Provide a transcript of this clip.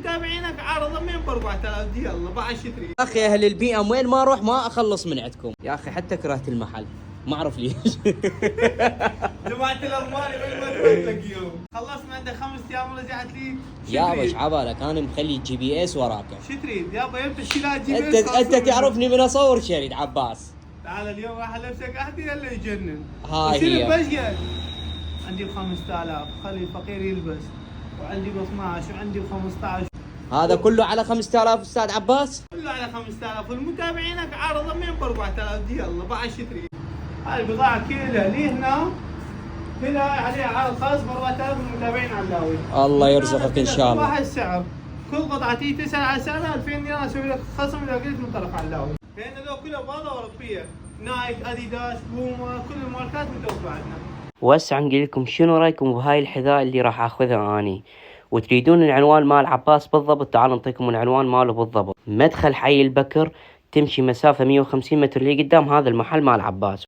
متابعينك عارضه من ب 4000 دي، يلا بعد شتري. يا اخي اهل البيئه وين ما اروح ما اخلص من عندكم يا اخي، حتى كرهت المحل ما اعرف ليش. جماعة الألماني وين ما تروح تلاقيهم. خلصنا عندك 5 أيام ورجعت لي. يابا ايش عبالك انا مخلي الجي بي اس وراك. شو تريد يابا؟ يمتى الشيلات جي بي اس؟ انت تعرفني من اصور شريد عباس. تعال اليوم راح البسك احدي يلا يجنن. هاي هي بشقة. عندي ب 5000 خلي الفقير يلبس، وعندي ب 12 وعندي ب 15. هذا كله على 5000 استاذ عباس؟ كله على 5000 والمتابعينك عارضه من ب 4000 دي، يلا بعد شتري. هاي البضاعة كلها لي هنا كلها عليها عرض خاص ب 4000 والمتابعين علاوي. الله يرزقك ان شاء الله. واحد السعر كل قطعة تيجي تسأل على سعرها 2000 دينار اسوي لك خصم اذا قلت من طرف علاوي. لأن ذو كلها بضاعة أوروبية، نايك، أديداس، بوما، كل الماركات متوفرة عندنا. وهسه نقول لكم شنو رايكم بهاي الحذاء اللي راح اخذها اني، وتريدون العنوان مال عباس بالضبط تعالوا نعطيكم العنوان ماله بالضبط. مدخل حي البكر، تمشي مسافة 150 متر اللي قدام هذا المحل مال عباس.